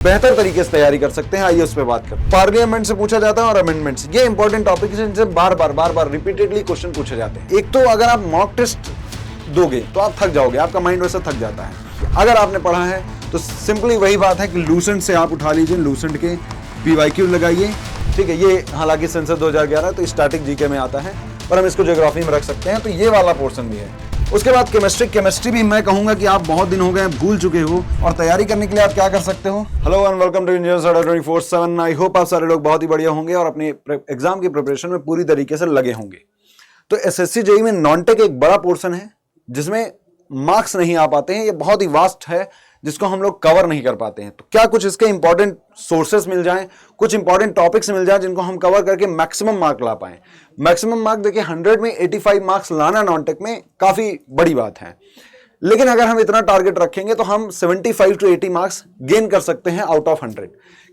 बेहतर तरीके से तैयारी कर सकते हैं। आइए उस पर बात करते हैं। पार्लियामेंट से पूछा जाता है और अमेंडमेंट्स, ये इंपॉर्टेंट टॉपिक है जिनसे बार बार रिपीटेडली क्वेश्चन पूछे जाते हैं। एक तो अगर आप मॉक टेस्ट दोगे तो आप थक जाओगे, आपका माइंड वैसे थक जाता है। अगर आपने पढ़ा है तो सिंपली वही बात है कि लूसेंट से आप उठा लीजिए, लूसेंट के PYQ लगाइए, ठीक है। ये हालांकि सेंसर 2011 तो स्टैटिक जीके में आता है, पर हम इसको ज्योग्राफी में रख सकते हैं, तो ये वाला पोर्शन भी है। उसके बाद केमिस्ट्री भी मैं कहूंगा कि आप बहुत दिन हो गए भूल चुके हो, और तैयारी करने के लिए आप क्या कर सकते हो। Hello and welcome to engineers Adda 24/7। I hope आप सारे लोग बहुत ही बढ़िया होंगे और अपने एग्जाम की प्रिपरेशन में पूरी तरीके से लगे होंगे। तो SSC JEE में नॉन टेक एक बड़ा पोर्शन है जिसमें मार्क्स नहीं आ पाते हैं। ये बहुत ही वास्ट है जिसको हम लोग कवर नहीं कर पाते हैं। तो क्या कुछ इसके इंपॉर्टेंट सोर्सेस मिल जाएं, कुछ इंपॉर्टेंट टॉपिक्स मिल जाएं जिनको हम कवर करके मैक्सिमम मार्क ला पाएं। मैक्सिमम मार्क देखिए 100 में 85 मार्क्स लाना नॉन टेक में काफी बड़ी बात है, लेकिन अगर हम इतना टारगेट रखेंगे तो हम 75 to 80 मार्क्स गेन कर सकते हैं आउट ऑफ 100।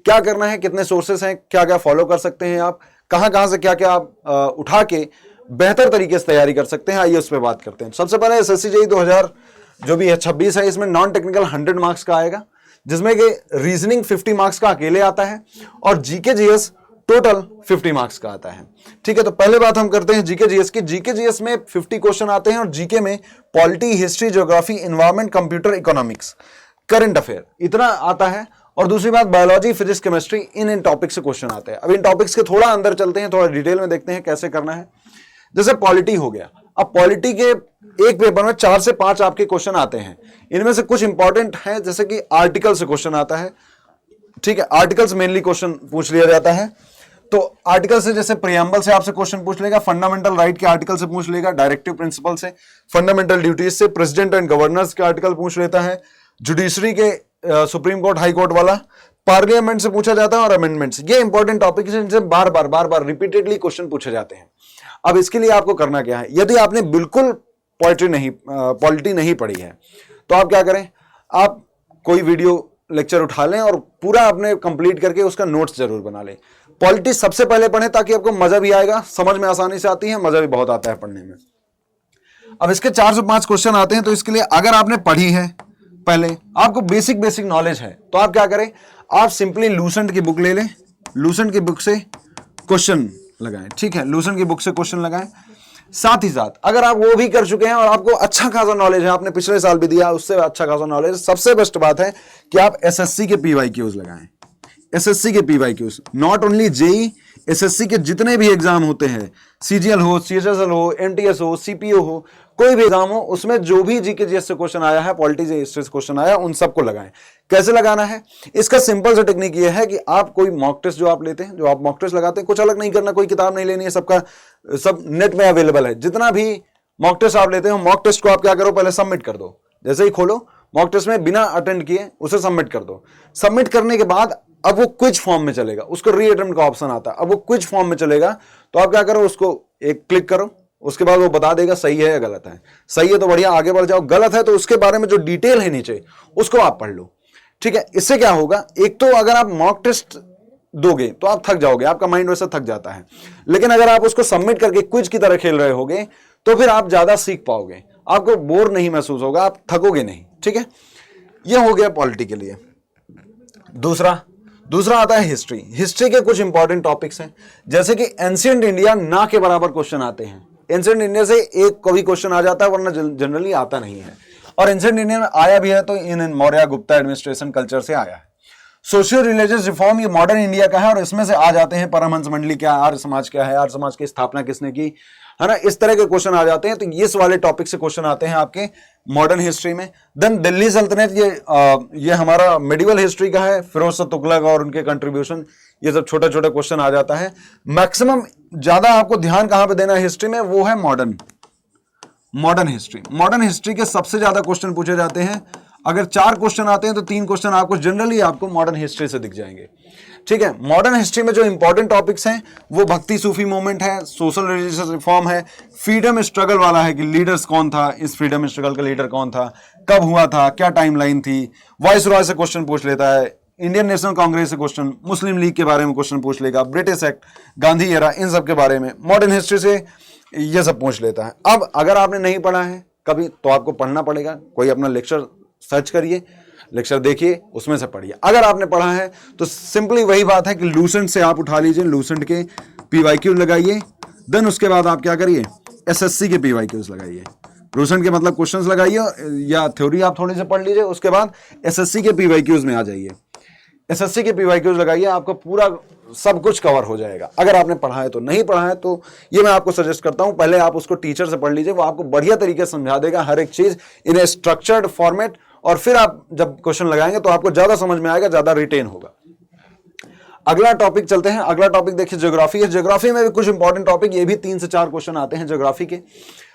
क्या करना है, कितने सोर्सेस हैं, क्या क्या फॉलो कर सकते हैं आप, कहां से क्या क्या आप उठा के बेहतर तरीके से तैयारी कर सकते हैं, आइए उस पर बात करते हैं। सबसे पहले SSC JEE 2026 है, इसमें नॉन टेक्निकल 100 मार्क्स का आएगा, जिसमें कि रीजनिंग 50 मार्क्स का अकेले आता है और GK GS टोटल 50 मार्क्स का आता है, ठीक है। तो पहले बात हम करते हैं GK GS की। GK GS में 50 क्वेश्चन आते हैं और GK में polity, history, geography, environment, computer, economics, current affair इतना आता है। और दूसरी बात बायोलॉजी, फिजिक्स, केमिस्ट्री, इन टॉपिक से क्वेश्चन आते हैं। अब इन टॉपिक्स के थोड़ा अंदर चलते हैं, थोड़ा डिटेल में देखते हैं कैसे करना है। जैसे पॉलिटी हो गया, अब पॉलिटी के एक पेपर में 4 से 5 आपके क्वेश्चन आते हैं। इनमें से कुछ इंपॉर्टेंट हैं, जैसे कि आर्टिकल से क्वेश्चन आता है, ठीक है। आर्टिकल्स मेनली क्वेश्चन पूछ लिया जाता है। तो आर्टिकल से जैसे प्रियम्बल से आपसे क्वेश्चन पूछ लेगा, फंडामेंटल राइट के आर्टिकल से पूछ लेगा, डायरेक्टिव प्रिंसिपल से, फंडामेंटल ड्यूटीज से, प्रेसिडेंट एंड गवर्नर्स के आर्टिकल पूछ लेता है, जुडिशरी के सुप्रीम कोर्ट, हाई कोर्ट वाला, पार्लियामेंट से पूछा जाता है और अमेंडमेंट्स, ये इंपॉर्टेंट टॉपिक है जिनसे बार बार रिपीटेडली क्वेश्चन पूछे जाते हैं। अब इसके लिए आपको करना क्या है, यदि आपने बिल्कुल पॉलिटी नहीं पढ़ी है तो आप क्या करें, आप कोई वीडियो लेक्चर उठा लें और पूरा आपने कंप्लीट करके उसका नोट्स जरूर बना लें। पॉलिटी सबसे पहले पढ़ें ताकि आपको मजा भी आएगा, समझ में आसानी से आती है, मजा भी बहुत आता है पढ़ने में। अब इसके 4 से 5 क्वेश्चन आते हैं, तो इसके लिए अगर आपने पढ़ी है, पहले आपको बेसिक नॉलेज है, तो आप क्या करें, आप सिंपली लूसेंट की बुक ले लें, लूसेंट की बुक से क्वेश्चन लगाएं, ठीक है। लूसेंट की बुक से क्वेश्चन लगाएं। साथ ही साथ अगर आप वो भी कर चुके हैं और आपको अच्छा खासा नॉलेज है, आपने पिछले साल भी दिया, उससे अच्छा खासा नॉलेज, सबसे बेस्ट बात है कि आप SSC के PYQs लगाएं। SSC के PYQs, not only JEE, SSC के जितने भी एग्जाम होते हैं, CGL हो, CHSL हो, MTS हो, CPO हो, कोई भी एग्जाम हो, उसमें जो भी GK GS से क्वेश्चन आया है, पॉलिटी से हिस्ट्री से क्वेश्चन आया, उन सबको लगाएं। कैसे लगाना है, इसका सिंपल सा टेक्निक ये है कि आप कोई मॉक टेस्ट जो आप लेते हैं, जो आप मॉक टेस्ट लगाते हैं, कुछ अलग नहीं करना, कोई किताब नहीं लेनी है, सबका सब नेट में अवेलेबल है। जितना भी मॉक टेस्ट आप लेते हो, मॉक टेस्ट को आप क्या करो, पहले सबमिट कर दो। जैसे ही खोलो मॉक टेस्ट में, बिना अटेंड किए उसे सबमिट कर दो। सबमिट करने के बाद अब वो क्विज फॉर्म में चलेगा, उसको री अटेम्प्ट का ऑप्शन आता है। अब वो क्विज फॉर्म में चलेगा, तो आप क्या करो, उसको एक क्लिक करो, उसके बाद वो बता देगा सही है या गलत है। सही है तो बढ़िया, आगे बढ़ जाओ, गलत है तो उसके बारे में जो डिटेल है नीचे उसको आप पढ़ लो, ठीक है। इससे क्या होगा, एक तो अगर आप मॉक टेस्ट दोगे तो आप थक जाओगे, आपका माइंड वैसे थक जाता है, लेकिन अगर आप उसको सबमिट करके क्विज की तरह खेल रहे होगे तो फिर आप ज्यादा सीख पाओगे, आपको बोर नहीं महसूस होगा, आप थकोगे नहीं, ठीक है। यह हो गया पॉलिटी के लिए। दूसरा आता है हिस्ट्री। हिस्ट्री के कुछ इंपॉर्टेंट टॉपिक्स हैं, जैसे कि एंशिएंट इंडिया ना के बराबर क्वेश्चन आते हैं। एंशिएंट इंडिया से एक कभी क्वेश्चन आ जाता है, वरना जनरली आता नहीं है। और एंशिएंट इंडिया में आया भी है तो इन मौर्य गुप्ता एडमिनिस्ट्रेशन कल्चर से आया है। सोशियो रिलीजियस रिफॉर्म ये मॉडर्न इंडिया का है, और इसमें से आ जाते हैं परमहंस मंडली क्या, आर्य समाज क्या है, आर्य समाज की स्थापना किसने की, है ना, इस तरह के क्वेश्चन आ जाते हैं। तो इस वाले टॉपिक से क्वेश्चन आते हैं आपके मॉडर्न हिस्ट्री में। देन दिल्ली सल्तनत, ये हमारा मेडिवल हिस्ट्री का है, फिरोज शाह तुगलक और उनके कंट्रीब्यूशन, ये सब छोटा छोटा क्वेश्चन आ जाता है। मैक्सिमम ज्यादा आपको ध्यान कहां पे देना है हिस्ट्री में, वो है मॉडर्न हिस्ट्री। मॉडर्न हिस्ट्री के सबसे ज्यादा क्वेश्चन पूछे जाते हैं। अगर 4 क्वेश्चन आते हैं तो 3 क्वेश्चन आपको जनरली आपको मॉडर्न हिस्ट्री से दिख जाएंगे, ठीक है। मॉडर्न हिस्ट्री में जो इंपॉर्टेंट टॉपिक्स हैं वो भक्ति सूफी मूवमेंट है, सोशल रिलीजियस रिफॉर्म है, फ्रीडम स्ट्रगल वाला है कि लीडर्स कौन था, इस फ्रीडम स्ट्रगल का लीडर कौन था, कब हुआ था, क्या टाइमलाइन थी, वॉइस रॉय से क्वेश्चन पूछ लेता है, इंडियन नेशनल कांग्रेस से क्वेश्चन, मुस्लिम लीग के बारे में क्वेश्चन पूछ लेगा, ब्रिटिश एक्ट, गांधी एरा, इन सब के बारे में मॉडर्न हिस्ट्री से ये सब पूछ लेता है। अब अगर आपने नहीं पढ़ा है कभी तो आपको पढ़ना पड़ेगा, कोई अपना लेक्चर सर्च करिए, लेक्चर देखिए, उसमें से पढ़िए। अगर आपने पढ़ा है तो सिंपली वही बात है कि लूसेंट से आप उठा लीजिए, लूसेंट के PYQ लगाइए, देन उसके बाद आप क्या करिए, SSC के PYQs लगाइए। लूसेंट के मतलब क्वेश्चंस लगाइए या थ्योरी आप थोड़ी से पढ़ लीजिए, उसके बाद SSC के PYQs में आ जाइए। SSC के PYQs लगाइए, आपको पूरा सब कुछ कवर हो जाएगा। अगर आपने पढ़ा है तो, नहीं पढ़ा है तो ये मैं आपको सजेस्ट करता हूं, पहले आप उसको टीचर से पढ़ लीजिए, वो आपको बढ़िया तरीके से समझा देगा हर एक चीज इन ए स्ट्रक्चर्ड फॉर्मेट, और फिर आप जब क्वेश्चन लगाएंगे तो आपको ज्यादा समझ में आएगा, ज्यादा रिटेन होगा। अगला टॉपिक चलते हैं। अगला टॉपिक देखिए ज्योग्राफी है। ज्योग्राफी में भी कुछ इंपॉर्टेंट टॉपिक, ये भी 3 से 4 क्वेश्चन आते हैं ज्योग्राफी के।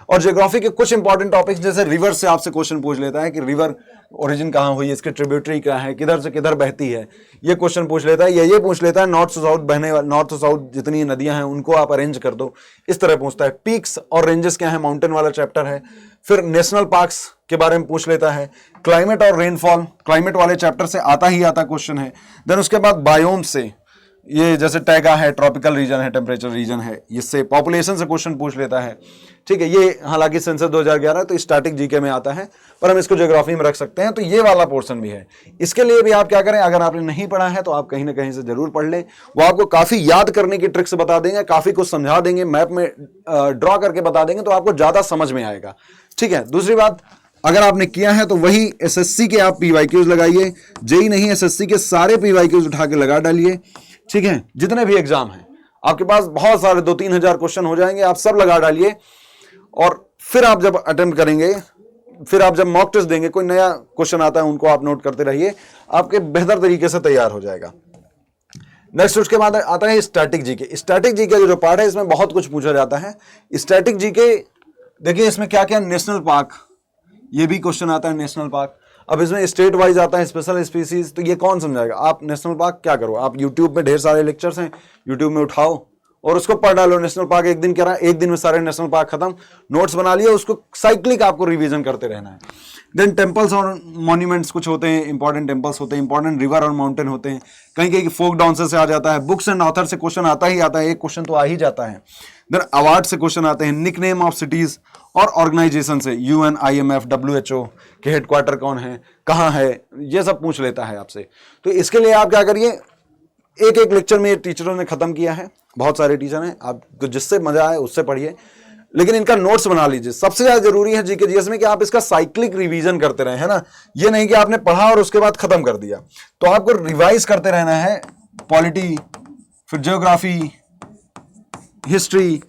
और ज्योग्राफी के कुछ इंपॉर्टेंट टॉपिक्स जैसे रिवर से आपसे क्वेश्चन पूछ लेता है कि रिवर ओरिजिन कहाँ हुई है, इसके ट्रिब्यूटरी क्या है, किधर से किधर बहती है, ये क्वेश्चन पूछ लेता है। ये पूछ लेता है नॉर्थ से साउथ बहने वाले, नॉर्थ से साउथ जितनी नदियां हैं उनको आप अरेंज कर दो, इस तरह पूछता है। पीक्स और रेंजेस क्या है, माउंटेन वाला चैप्टर है। फिर नेशनल पार्क्स के बारे में पूछ लेता है। क्लाइमेट और रेनफॉल, क्लाइमेट वाले चैप्टर से आता ही आता क्वेश्चन है। देन उसके बाद बायोम से, ये जैसे टैगा है, ट्रॉपिकल रीजन है, टेम्परेचर रीजन है, इससे पॉपुलेशन से क्वेश्चन पूछ लेता है। ठीक है, ये हालांकि सेंसस 2011 तो स्टैटिक जीके में आता है, पर हम इसको ज्योग्राफी में रख सकते हैं, तो ये वाला पोर्शन भी है। इसके लिए भी आप क्या करें, अगर आपने नहीं पढ़ा है तो आप कहीं ना कहीं से जरूर पढ़ लें। वो आपको काफी याद करने की ट्रिक्स बता देंगे, काफी कुछ समझा देंगे, मैप में ड्रॉ करके बता देंगे, तो आपको ज्यादा समझ में आएगा। ठीक है, दूसरी बात, अगर आपने किया है तो वही SSC के आप PYQs लगाइए, जेई नहीं SSC के सारे PYQs उठा के लगा डालिए। ठीक है, जितने भी एग्जाम हैं आपके पास, बहुत सारे 2-3 हजार क्वेश्चन हो जाएंगे, आप सब लगा डालिए। और फिर आप जब अटेम्प्ट करेंगे, फिर आप जब मॉक टेस्ट देंगे, कोई नया क्वेश्चन आता है उनको आप नोट करते रहिए, आपके बेहतर तरीके से तैयार हो जाएगा। नेक्स्ट उसके बाद आता है स्टैटिक जीके। स्टैटिक जीके जो पार्ट है, इसमें बहुत कुछ पूछा जाता है। स्टैटिक जीके देखिए इसमें क्या क्या, नेशनल पार्क, ये भी क्वेश्चन आता है, नेशनल पार्क। अब इसमें स्टेट वाइज आता है, स्पेशल स्पीसीज, तो ये कौन समझाएगा। आप नेशनल पार्क क्या करो, आप यूट्यूब में ढेर सारे लेक्चर्स हैं, यूट्यूब में उठाओ और उसको पढ़ डालो। नेशनल पार्क एक दिन करा, एक दिन में सारे नेशनल पार्क खत्म, नोट्स बना लिए, उसको साइक्लिक आपको रिवीजन करते रहना है। देन टेम्पल्स और मॉन्यूमेंट्स कुछ होते हैं, इंपॉर्टेंट टेम्पल्स होते हैं, इंपॉर्टेंट रिवर और माउंटेन होते हैं, कहीं कहीं फोक डांसर से आ जाता है, बुक्स एंड ऑथर से क्वेश्चन आता ही आता है, एक क्वेश्चन तो आ ही जाता है। देन अवार्ड से क्वेश्चन आते हैं, निक नेम ऑफ सिटीज और ऑर्गेनाइजेशन से, UN, IMF, WHO के हेडक्वार्टर कौन है, कहाँ है, ये सब पूछ लेता है आपसे। तो इसके लिए आप क्या करिए, एक एक लेक्चर में टीचरों ने खत्म किया है, बहुत सारे टीचर हैं, आपको जिससे मजा आए उससे पढ़िए, लेकिन इनका नोट्स बना लीजिए। सबसे ज्यादा जरूरी है जीके जीएस में कि आप इसका साइक्लिक रिवीजन करते रहे, है ना। ये नहीं कि आपने पढ़ा और उसके बाद खत्म कर दिया, तो आपको रिवाइज करते रहना है। पॉलिटी, फिर ज्योग्राफी, हिस्ट्री।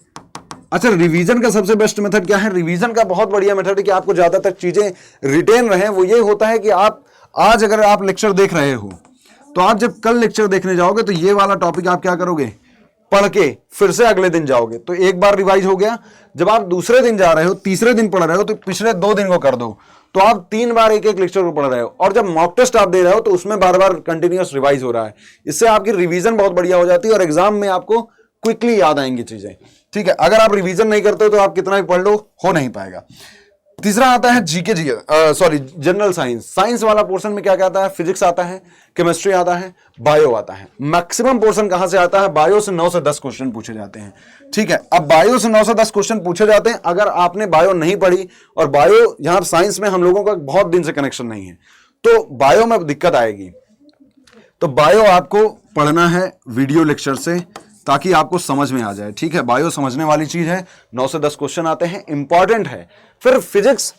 अच्छा, रिवीजन का सबसे बेस्ट मेथड क्या है, रिवीजन का बहुत बढ़िया मेथड है कि आपको ज्यादातर चीजें रिटेन रहे। वो ये होता है कि आप आज अगर आप लेक्चर देख रहे हो, तो आप जब कल लेक्चर देखने जाओगे तो ये वाला टॉपिक आप क्या करोगे, पढ़ के फिर से अगले दिन जाओगे, तो एक बार रिवाइज हो गया। जब आप दूसरे दिन जा रहे हो, तीसरे दिन पढ़ रहे हो, तो पिछले 2 दिन को कर दो, तो आप 3 बार एक एक लेक्चर को पढ़ रहे हो। और जब मॉक टेस्ट आप दे रहे हो तो उसमें बार बार कंटिन्यूअस रिवाइज हो रहा है। इससे आपकी रिवीजन बहुत बढ़िया हो जाती है और एग्जाम में आपको क्विकली याद आएंगी चीजें। ठीक है, अगर आप रिवीजन नहीं करते हो तो आप कितना भी पढ़ लो, हो नहीं पाएगा। तीसरा आता है जीके जनरल साइंस। साइंस वाला पोर्शन में क्या क्या आता है, फिजिक्स आता है, केमिस्ट्री आता है, बायो आता है। मैक्सिमम पोर्शन कहां से आता है, बायो से 9 से 10 क्वेश्चन पूछे जाते हैं। ठीक है, अब बायो से 9 से 10 क्वेश्चन पूछे जाते हैं। अगर आपने बायो नहीं पढ़ी, और बायो यहां साइंस में हम लोगों का बहुत दिन से कनेक्शन नहीं है, तो बायो में दिक्कत आएगी। तो बायो आपको पढ़ना है वीडियो लेक्चर से, ताकि आपको समझ में आ जाए। ठीक है, बायो समझने वाली चीज है, 9 से 10 क्वेश्चन आते हैं, इंपॉर्टेंट है। फिर फिजिक्स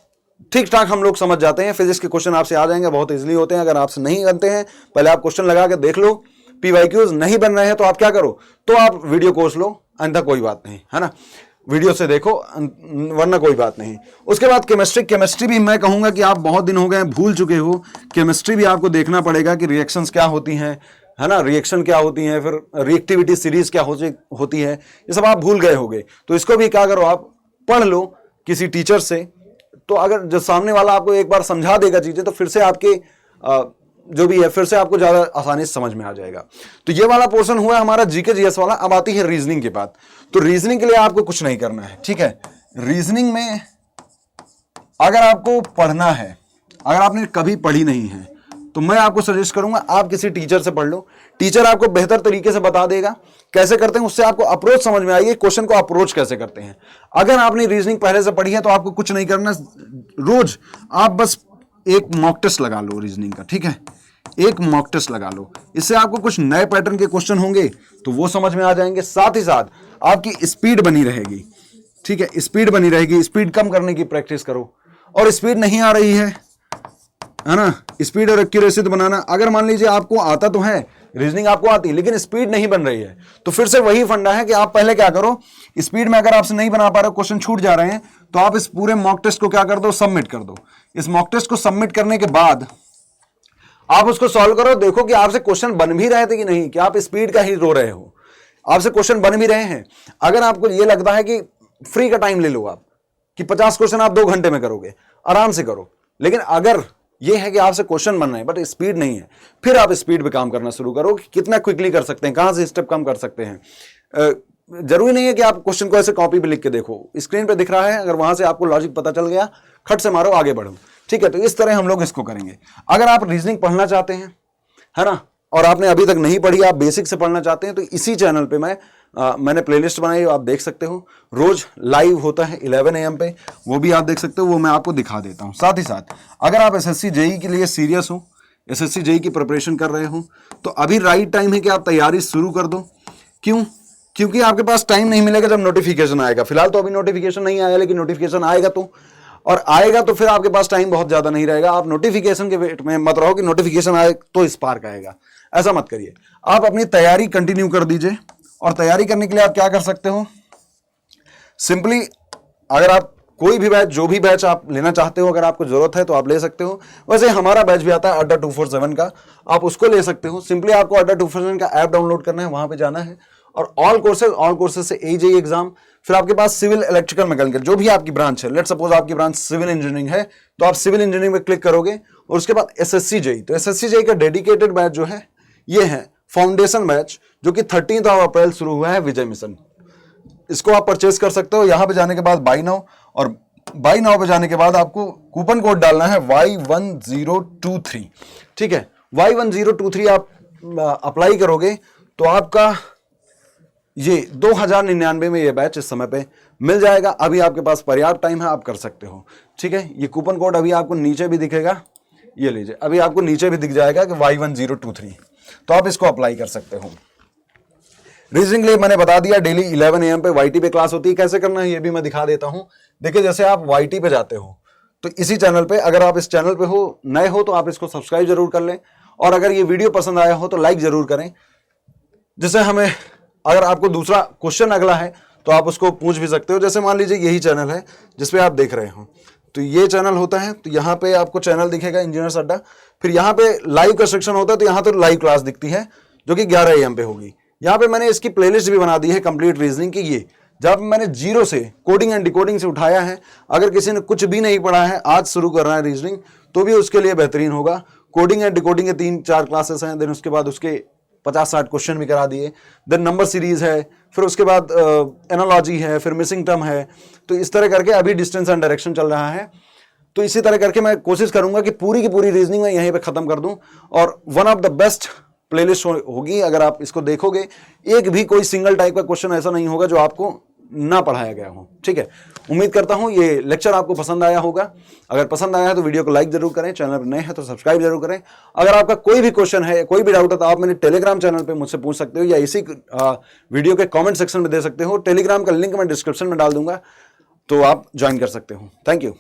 ठीक ठाक हम लोग समझ जाते हैं, फिजिक्स के क्वेश्चन आपसे आ जाएंगे, बहुत इजीली होते हैं। अगर आपसे नहीं बनते हैं, पहले आप क्वेश्चन लगा के देख लो। PYQs नहीं बन रहे हैं तो आप क्या करो, तो आप वीडियो कोर्स लो, अन्यथा कोई बात नहीं, है ना, वीडियो से देखो, वरना कोई बात नहीं। उसके बाद केमिस्ट्री भी मैं कहूंगा कि आप बहुत दिन हो गए भूल चुके हो। केमिस्ट्री भी आपको देखना पड़ेगा कि रिएक्शंस क्या होती हैं, है ना, रिएक्शन क्या होती है, फिर रिएक्टिविटी सीरीज क्या होती है, ये सब आप भूल गए होंगे। तो इसको भी क्या करो, आप पढ़ लो किसी टीचर से। तो अगर जो सामने वाला आपको एक बार समझा देगा चीजें, तो फिर से आपके जो भी है, फिर से आपको ज्यादा आसानी से समझ में आ जाएगा। तो ये वाला पोर्शन हुआ हमारा जीके जीएस वाला। अब आती है रीजनिंग की बात। तो रीजनिंग के लिए आपको कुछ नहीं करना है। ठीक है, रीजनिंग में अगर आपको पढ़ना है, अगर आपने कभी पढ़ी नहीं है, तो मैं आपको सजेस्ट करूंगा आप किसी टीचर से पढ़ लो। टीचर आपको बेहतर तरीके से बता देगा कैसे करते हैं, उससे आपको अप्रोच समझ में आएगी, क्वेश्चन को अप्रोच कैसे करते हैं। अगर आपने रीजनिंग पहले से पढ़ी है तो आपको कुछ नहीं करना, रोज आप बस एक मॉक टेस्ट लगा लो रीजनिंग का, ठीक है, एक मॉक टेस्ट लगा लो। इससे आपको कुछ नए पैटर्न के क्वेश्चन होंगे तो वो समझ में आ जाएंगे, साथ ही साथ आपकी स्पीड बनी रहेगी, ठीक है, स्पीड बनी रहेगी। स्पीड कम करने की प्रैक्टिस करो, और स्पीड नहीं आ रही है ना, स्पीड और एक्यूरेसी तो बनाना। अगर मान लीजिए आपको आता तो है, रीजनिंग आपको आती है, लेकिन स्पीड नहीं बन रही है, तो फिर से वही फंडा है कि आप पहले क्या करो, स्पीड में अगर आपसे नहीं बना पा रहे, क्वेश्चन छूट जा रहे हैं, तो आप इस पूरे मॉक टेस्ट को क्या कर दो, सबमिट कर दो। इस मॉक टेस्ट को सबमिट करने के बाद आप उसको सॉल्व करो, देखो कि आपसे क्वेश्चन बन भी रहे थे कि नहीं, कि आप स्पीड का ही रो रहे हो, आपसे क्वेश्चन बन भी रहे हैं। अगर आपको ये लगता है कि फ्री का टाइम ले लो आप, कि 50 क्वेश्चन आप 2 घंटे में करोगे, आराम से करो, लेकिन अगर ये है कि आपसे क्वेश्चन बन रहे हैं बट स्पीड नहीं है, फिर आप स्पीड पे काम करना शुरू करो कि कितना क्विकली कर सकते हैं, कहां से स्टेप कम कर सकते हैं। जरूरी नहीं है कि आप क्वेश्चन को ऐसे कॉपी पे लिख के देखो, स्क्रीन पे दिख रहा है, अगर वहां से आपको लॉजिक पता चल गया, खट से मारो, आगे बढ़ो, ठीक है। तो इस तरह हम लोग इसको करेंगे। अगर आप रीजनिंग पढ़ना चाहते हैं, है ना, और आपने अभी तक नहीं पढ़ी, आप बेसिक से पढ़ना चाहते हैं, तो इसी चैनल पे मैंने प्लेलिस्ट बनाई, आप देख सकते हो। रोज लाइव होता है 11 AM पे, वो भी आप देख सकते हो, वो मैं आपको दिखा देता हूं। साथ ही साथ अगर आप SSC JEE के लिए सीरियस हो, SSC JEE की प्रिपरेशन कर रहे हो, तो अभी राइट टाइम है कि आप तैयारी शुरू कर दो। क्यों? क्योंकि आपके पास टाइम नहीं मिलेगा जब नोटिफिकेशन आएगा। फिलहाल तो अभी नोटिफिकेशन नहीं आया, लेकिन नोटिफिकेशन आएगा तो फिर आपके पास टाइम बहुत ज्यादा नहीं रहेगा। आप नोटिफिकेशन के वेट में मत रहो कि नोटिफिकेशन आए तो स्पार्क आएगा, ऐसा मत करिए। आप अपनी तैयारी कंटिन्यू कर दीजिए, और तैयारी करने के लिए आप क्या कर सकते हो, सिंपली अगर आप कोई भी बैच, जो भी बैच आप लेना चाहते हो, अगर आपको जरूरत है तो आप ले सकते हो। वैसे हमारा बैच भी आता है अड्डा 247 का, आप उसको ले सकते हो। सिंपली आपको अड्डा 247 का ऐप डाउनलोड करना है, वहां पे जाना है, और ऑल कोर्सेज से AJE एग्जाम, फिर आपके पास सिविल, इलेक्ट्रिकल, मैकेनिकल, जो भी आपकी ब्रांच है, लेट सपोज आपकी ब्रांच सिविल इंजीनियरिंग है, तो आप सिविल इंजीनियरिंग में क्लिक करोगे, और उसके बाद SSC JEE। तो SSC JEE का डेडिकेटेड बैच जो है ये है फाउंडेशन बैच, जो कि 13 अप्रैल शुरू हुआ है विजय मिशन। इसको आप परचेज कर सकते हो। यहां पे जाने के बाद बाय नाउ, और बाय नाउ पे जाने के बाद आपको कूपन कोड डालना है Y1023, ठीक है। Y1023 आप अप्लाई करोगे तो आपका ये 2099 में ये बैच इस समय पे मिल जाएगा। अभी आपके पास पर्याप्त टाइम है, आप कर सकते हो, ठीक है। ये कूपन कोड अभी आपको नीचे भी दिखेगा, ये लीजिए, अभी आपको नीचे भी दिख जाएगा कि Y1023, तो आप इसको अप्लाई कर सकते हो। रीजनिंग के लिए मैंने बता दिया, डेली 11 AM पे YT पे क्लास होती है। कैसे करना है ये भी मैं दिखा देता हूं। देखिए, जैसे आप YT पे जाते हो तो इसी चैनल पे, अगर आप इस चैनल पे हो, नए हो, तो आप इसको सब्सक्राइब जरूर कर लें, और अगर ये वीडियो पसंद आया हो तो लाइक जरूर करें, जिससे हमें, अगर आपको दूसरा क्वेश्चन अगला है तो आप उसको पूछ भी सकते हो। जैसे मान लीजिए यही चैनल है जिसपे आप देख रहे हो, तो ये चैनल होता है, तो यहाँ पे आपको चैनल दिखेगा इंजीनियर्स अड्डा, फिर यहाँ पे लाइव का सेक्शन होता है, तो यहाँ तो लाइव क्लास दिखती है जो कि 11 AM पे होगी। यहाँ पे मैंने इसकी प्लेलिस्ट भी बना दी है कंप्लीट रीजनिंग की, ये जब मैंने जीरो से कोडिंग एंड डिकोडिंग से उठाया है। अगर किसी ने कुछ भी नहीं पढ़ा है, आज शुरू कर रहा है रीजनिंग, तो भी उसके लिए बेहतरीन होगा। कोडिंग एंड डिकोडिंग के 3-4 क्लासेस हैं, देन उसके बाद उसके 50-60 क्वेश्चन भी करा दिए, देन नंबर सीरीज है, फिर उसके बाद एनालॉजी है, फिर मिसिंग टर्म है। तो इस तरह करके अभी डिस्टेंस एंड डायरेक्शन चल रहा है। तो इसी तरह करके मैं कोशिश करूंगा कि पूरी की पूरी रीजनिंग में यहीं पे खत्म कर दूं, और one of the best playlist होगी। अगर आप इसको देखोगे, एक भी कोई सिंगल टाइप का क्वेश्चन ऐसा नहीं होगा जो आपको ना पढ़ाया गया हो, ठीक है। उम्मीद करता हूं ये लेक्चर आपको पसंद आया होगा। अगर पसंद आया है तो वीडियो को लाइक जरूर करें, चैनल पर नए हैं तो सब्सक्राइब जरूर करें। अगर आपका कोई भी क्वेश्चन है, कोई भी डाउट है, तो आप मेरे टेलीग्राम चैनल पे मुझसे पूछ सकते हो, या इसी वीडियो के कमेंट सेक्शन में दे सकते हो। टेलीग्राम का लिंक मैं डिस्क्रिप्शन में डाल दूंगा, तो आप ज्वाइन कर सकते हो। Thank you.